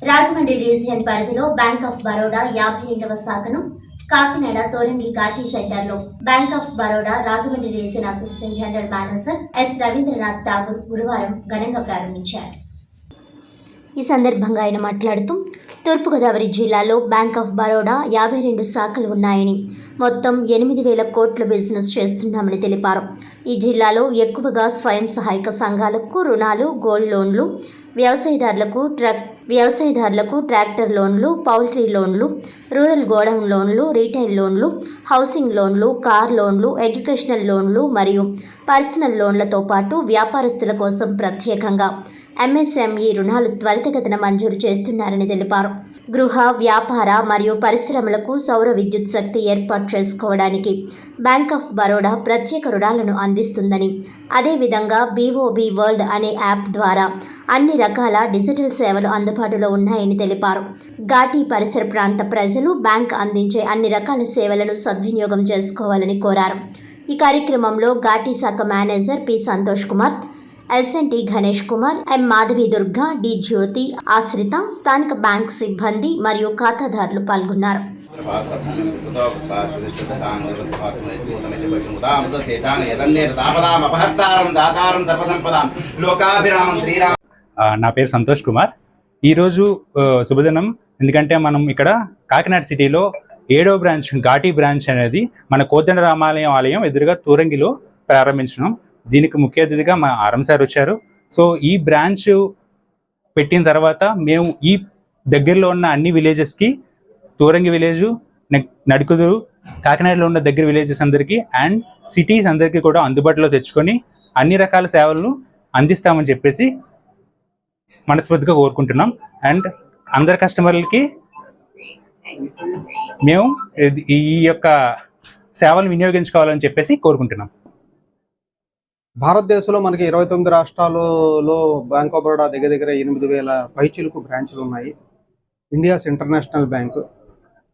Rajahmundry region పరిధిలో Bank of Baroda 52వ శాఖను కాకినాడ తోరంగి ఘాటీ సెంటర్లో Bank of Baroda Rajahmundry region assistant general manager S Ravindranath Tagore గురువారం ఘనంగా ప్రారంభించారు. ఈ సందర్భంగా ఆయన మాట్లాడుతూ తూర్పుగోదావరి జిల్లాలో బ్యాంక్ ఆఫ్ బరోడా 52 శాఖలు ఉన్నాయని, మొత్తం 8,000 కోట్ల బిజినెస్ చేస్తున్నామని తెలిపారు. ఈ జిల్లాలో ఎక్కువగా స్వయం సహాయక సంఘాలకు రుణాలు, గోల్డ్ లోన్లు, వ్యవసాయదారులకు ట్రాక్టర్ లోన్లు, పౌల్ట్రీ లోన్లు, రూరల్ గోడౌన్ లోన్లు, రీటైల్ లోన్లు, హౌసింగ్ లోన్లు, కార్ లోన్లు, ఎడ్యుకేషనల్ లోన్లు మరియు పర్సనల్ లోన్లతో పాటు వ్యాపారస్తుల కోసం ప్రత్యేకంగా ఎంఎస్ఎంఈ రుణాలు త్వరితగతిన మంజూరు చేస్తున్నారని తెలిపారు. గృహ, వ్యాపార మరియు పరిశ్రమలకు సౌర విద్యుత్ శక్తి ఏర్పాటు చేసుకోవడానికి బ్యాంక్ ఆఫ్ బరోడా ప్రత్యేక రుణాలను అందిస్తుందని, అదేవిధంగా బీఓబీ వరల్డ్ అనే యాప్ ద్వారా అన్ని రకాల డిజిటల్ సేవలు అందుబాటులో ఉన్నాయని తెలిపారు. ఘాటీ పరిసర ప్రాంత ప్రజలు బ్యాంక్ అందించే అన్ని రకాల సేవలను సద్వినియోగం చేసుకోవాలని కోరారు. ఈ కార్యక్రమంలో ఘాటీ శాఖ manager P Santosh Kumar, SNT Ganesh Kumar, M Madhavi Durga, D Jyothi, Ashritha, స్థానిక బ్యాంక్ సిబ్బంది మరియు ఖాతాదారులు పాల్గొన్నారు. నా పేరు సంతోష్ కుమార్. ఈరోజు శుభదినం, ఎందుకంటే మనం ఇక్కడ కాకినాడ సిటీలో 7వ బ్రాంచ్ ఘాటీ బ్రాంచ్ అనేది మన కోదండ రామాలయం ఆలయం ఎదురుగా తూరంగిలో ప్రారంభించడం. దీనికి ముఖ్య అతిథిగా మా ఆర్ఎం సార్ వచ్చారు. సో ఈ బ్రాంచ్ పెట్టిన తర్వాత మేము ఈ దగ్గరలో ఉన్న అన్ని విలేజెస్కి, తూరంగి విలేజు, నడుకుదురు, కాకినాడలో ఉన్న దగ్గర విలేజెస్ అందరికీ అండ్ సిటీస్ అందరికీ కూడా అందుబాటులో తెచ్చుకొని అన్ని రకాల సేవలను అందిస్తామని చెప్పేసి మనస్ఫూర్తిగా కోరుకుంటున్నాం. అండ్ అందరి కస్టమర్లకి మేము ఈ యొక్క సేవలను వినియోగించుకోవాలని చెప్పేసి కోరుకుంటున్నాం. భారతదేశంలో మనకి 29 రాష్ట్రాలలో బ్యాంక్ ఆఫ్ బరోడా దగ్గర 8,000 పైచిలుకు బ్రాంచ్లు ఉన్నాయి. ఇండియాస్ ఇంటర్నేషనల్ బ్యాంకు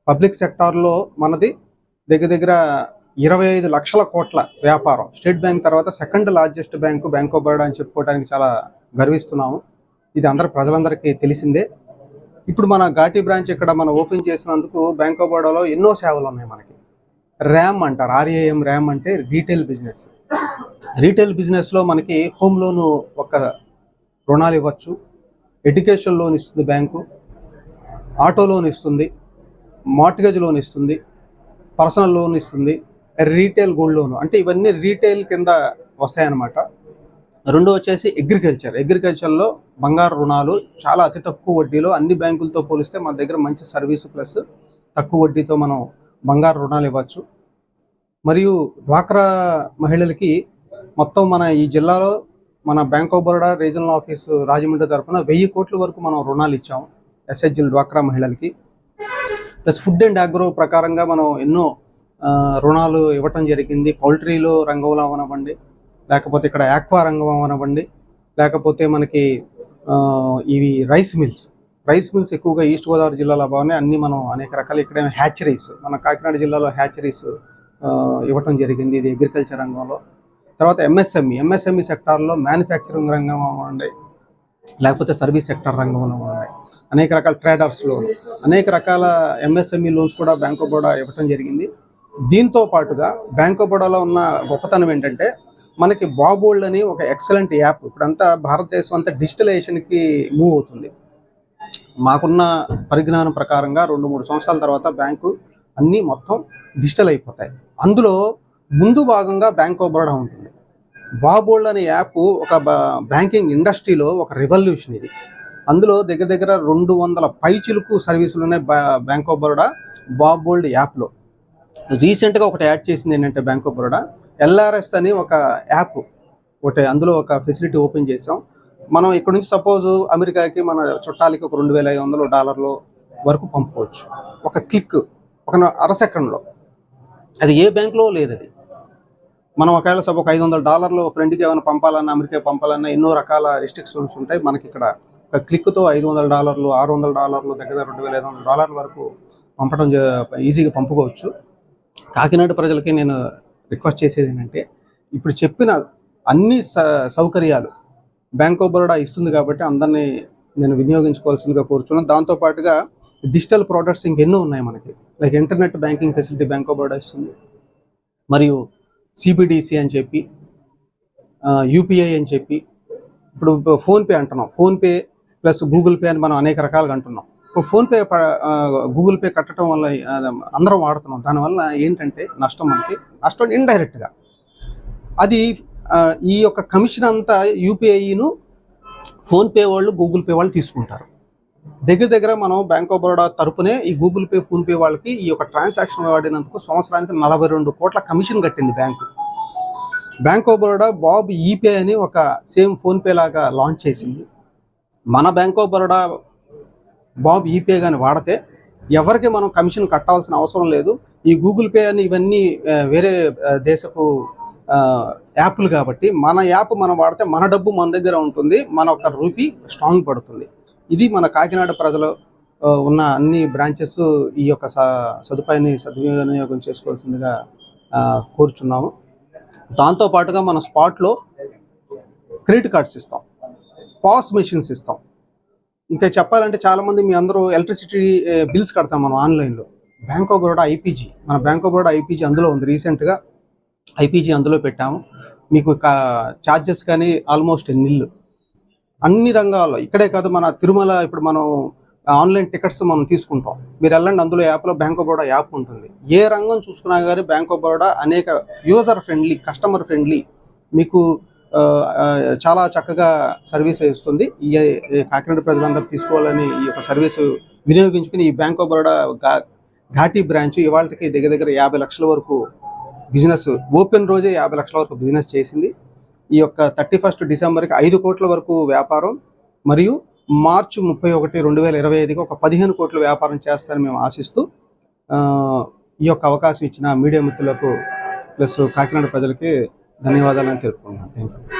పబ్లిక్ సెక్టార్లో మనది దగ్గర 25 లక్షల కోట్ల వ్యాపారం. స్టేట్ బ్యాంక్ తర్వాత second largest bank bank of Baroda అని చెప్పుకోవడానికి చాలా గర్విస్తున్నాము. ఇది ప్రజలందరికీ తెలిసిందే. ఇప్పుడు మన ఘాటీ బ్రాంచ్ ఇక్కడ మనం ఓపెన్ చేసినందుకు బ్యాంక్ ఆఫ్ బరోడాలో ఎన్నో సేవలు ఉన్నాయి. మనకి ర్యామ్ అంటారు, RAM, ర్యామ్ అంటే రీటైల్ బిజినెస్. రీటైల్ బిజినెస్లో మనకి హోమ్ లోను ఒక రుణాలు ఇవ్వచ్చు, ఎడ్యుకేషన్ లోన్ ఇస్తుంది బ్యాంకు, ఆటో లోన్ ఇస్తుంది, మార్ట్గేజ్ లోన్ ఇస్తుంది, పర్సనల్ లోన్ ఇస్తుంది, రీటైల్ గోల్డ్ లోన్, అంటే ఇవన్నీ రీటైల్ కింద వస్తాయన్నమాట. రెండో వచ్చేసి అగ్రికల్చర్లో బంగారు రుణాలు చాలా అతి తక్కువ వడ్డీలో, అన్ని బ్యాంకులతో పోలిస్తే మన దగ్గర మంచి సర్వీసు ప్లస్ తక్కువ వడ్డీతో మనం బంగారు రుణాలు ఇవ్వచ్చు. మరియు డ్వాక్రా మహిళలకి మొత్తం మన ఈ జిల్లాలో మన bank of Baroda regional office Rajahmundry తరఫున 1000 కోట్ల వరకు మనం రుణాలు ఇచ్చాము SHG డ్వాక్రా మహిళలకి. ప్లస్ ఫుడ్ అండ్ అగ్రో ప్రకారంగా మనం ఎన్నో రుణాలు ఇవ్వటం జరిగింది. పౌల్ట్రీలో రంగంలో అవనివ్వండి, లేకపోతే ఇక్కడ ఆక్వా రంగం అవనివ్వండి, లేకపోతే మనకి ఇవి రైస్ మిల్స్ ఎక్కువగా ఈస్ట్ గోదావరి జిల్లాలో బాగున్నాయి. అన్ని మనం అనేక రకాల ఇక్కడ హ్యాచరీస్, మన కాకినాడ జిల్లాలో హ్యాచరీస్ ఇవ్వటం జరిగింది. ఇది అగ్రికల్చర్ రంగంలో. తర్వాత ఎంఎస్ఎంఈ సెక్టార్లో మ్యానుఫ్యాక్చరింగ్ రంగం అవ్వండి, లేకపోతే సర్వీస్ సెక్టర్ రంగంలో ఉన్నాయి. అనేక రకాల ట్రేడర్స్ లోన్, అనేక రకాల ఎంఎస్ఎంఈ లోన్స్ కూడా బ్యాంక్ ఆఫ్ బరోడా ఇవ్వటం జరిగింది. దీంతో పాటుగా బ్యాంక్ ఆఫ్ బరోడాలో ఉన్న గొప్పతనం ఏంటంటే మనకి బాబోల్డ్ అని ఒక ఎక్సలెంట్ యాప్. ఇప్పుడంతా భారతదేశం అంతా డిజిటలైజేషన్కి మూవ్ అవుతుంది. మాకున్న పరిజ్ఞానం ప్రకారంగా 2-3 సంవత్సరాల తర్వాత బ్యాంకు అన్నీ మొత్తం డిజిటల్ అయిపోతాయి. అందులో ముందు భాగంగా బ్యాంక్ ఆఫ్ బరోడా ఉంటుంది. బాబోల్డ్ అనే యాప్ ఒక బ్యాంకింగ్ ఇండస్ట్రీలో ఒక రెవల్యూషన్ ఇది. అందులో దగ్గర 200 పైచిలుకు సర్వీసులు ఉన్నాయి బ్యాంక్ ఆఫ్ బరోడా బాబోల్డ్ యాప్లో. రీసెంట్గా ఒకటి యాడ్ చేసింది ఏంటంటే బ్యాంక్ ఆఫ్ బరోడా LRS అని ఒక యాప్ ఒకటి, అందులో ఒక ఫెసిలిటీ ఓపెన్ చేసాం. మనం ఇక్కడ నుంచి సపోజ్ అమెరికాకి మన చుట్టాలకి ఒక $2,500 వరకు పంపుకోవచ్చు ఒక క్లిక్, ఒక అర సెకండ్లో. అది ఏ బ్యాంక్లో లేదు. అది మనం ఒకవేళ ఒక $500 ఫ్రెండ్కి ఏమైనా పంపాలన్నా, అమెరికా పంపాలన్నా ఎన్నో రకాల రిస్ట్రిక్షన్స్ ఉంటాయి. మనకి ఇక్కడ ఒక క్లిక్తో $500, $600, దగ్గర $2,500 వరకు పంపడం ఈజీగా పంపుకోవచ్చు. కాకినాడ ప్రజలకి నేను రిక్వెస్ట్ చేసేది ఏంటంటే, ఇప్పుడు చెప్పిన అన్ని సౌకర్యాలు బ్యాంక్ ఆఫ్ బరోడా ఇస్తుంది కాబట్టి అందరినీ నేను వినియోగించుకోవాల్సిందిగా కోరుచున్నాను. దాంతోపాటుగా డిజిటల్ ప్రోడక్ట్స్ ఇంకెన్నో ఉన్నాయి మనకి. Like internet banking facility bank of Baroda ఇస్తుంది, మరియు సిబిడిసి అని చెప్పి, యూపీఐ అని చెప్పి, ఇప్పుడు ఫోన్పే అంటున్నాం. ఫోన్పే ప్లస్ గూగుల్ పే అని మనం అనేక రకాలుగా అంటున్నాం. ఇప్పుడు ఫోన్పే గూగుల్ పే కట్టడం వల్ల అందరం వాడుతున్నాం. దానివల్ల ఏంటంటే నష్టం, మనకి నష్టం ఇండైరెక్ట్గా. అది ఈ యొక్క కమిషన్ అంతా యూపీఐను ఫోన్పే వాళ్ళు, గూగుల్ పే వాళ్ళు తీసుకుంటారు. దగ్గర మనం బ్యాంక్ ఆఫ్ బరోడా తరపునే ఈ గూగుల్ పే, ఫోన్పే వాళ్ళకి ఈ యొక్క ట్రాన్సాక్షన్ వాడినందుకు సంవత్సరానికి 42 కోట్ల కమిషన్ కట్టింది bank. Bank of Baroda Bob ePay అని ఒక సేమ్ ఫోన్పే లాగా లాంచ్ చేసింది. మన బ్యాంక్ ఆఫ్ బరోడా బాబ్ ఈపే కానీ వాడితే ఎవరికి మనం కమిషన్ కట్టాల్సిన అవసరం లేదు. ఈ గూగుల్ పే అని ఇవన్నీ వేరే దేశపు యాప్లు కాబట్టి మన యాప్ మనం వాడితే మన డబ్బు మన దగ్గర ఉంటుంది, మన ఒక రూపీ స్ట్రాంగ్ పడుతుంది. ఇది మన కాకినాడ ప్రజలు ఉన్న అన్ని బ్రాంచెస్ ఈ యొక్క సదుపాయాన్ని సద్వినియోగం చేసుకోవాల్సిందిగా కోరుచున్నాము. దాంతోపాటుగా మన స్పాట్లో క్రెడిట్ కార్డ్స్ ఇస్తాం, పాస్ మెషిన్స్ ఇస్తాం. ఇంకా చెప్పాలంటే చాలామంది మీ అందరూ ఎలక్ట్రిసిటీ బిల్స్ కడతాం మనం ఆన్లైన్లో. బ్యాంక్ ఆఫ్ బరోడా ఐపీజీ, మన బ్యాంక్ ఆఫ్ బరోడా ఐపీజీ అందులో ఉంది. రీసెంట్గా ఐపీజీ అందులో పెట్టాము. మీకు ఛార్జెస్ కానీ ఆల్మోస్ట్ నిల్లు. అన్ని రంగాల్లో, ఇక్కడే కాదు, మన తిరుమల ఇప్పుడు మనం ఆన్లైన్ టికెట్స్ మనం తీసుకుంటాం. మీరు వెళ్ళండి, అందులో యాప్లో బ్యాంక్ ఆఫ్ బరోడా యాప్ ఉంటుంది. ఏ రంగం చూసుకున్నా కానీ బ్యాంక్ ఆఫ్ బరోడా అనేక యూజర్ ఫ్రెండ్లీ, కస్టమర్ ఫ్రెండ్లీ, మీకు చాలా చక్కగా సర్వీస్ ఇస్తుంది. ఈ కాకినాడ ప్రజలందరూ తీసుకోవాలని ఈ యొక్క సర్వీసు వినియోగించుకుని ఈ బ్యాంక్ ఆఫ్ బరోడా ఘాటీ బ్రాంచ్ ఇవాళకి దగ్గర 50 లక్షల వరకు బిజినెస్, ఓపెన్ రోజే 50 లక్షల వరకు బిజినెస్ చేసింది. ఈ యొక్క 31 డిసెంబర్కి 5 కోట్ల వరకు వ్యాపారం, మరియు మార్చి 31, 2025కి ఒక 15 కోట్ల వ్యాపారం చేస్తారని మేము ఆశిస్తూ ఈ యొక్క అవకాశం ఇచ్చిన మీడియా మిత్రులకు ప్లస్ కాకినాడ ప్రజలకి ధన్యవాదాలను తెలుపుకుంటున్నాను. Thank you.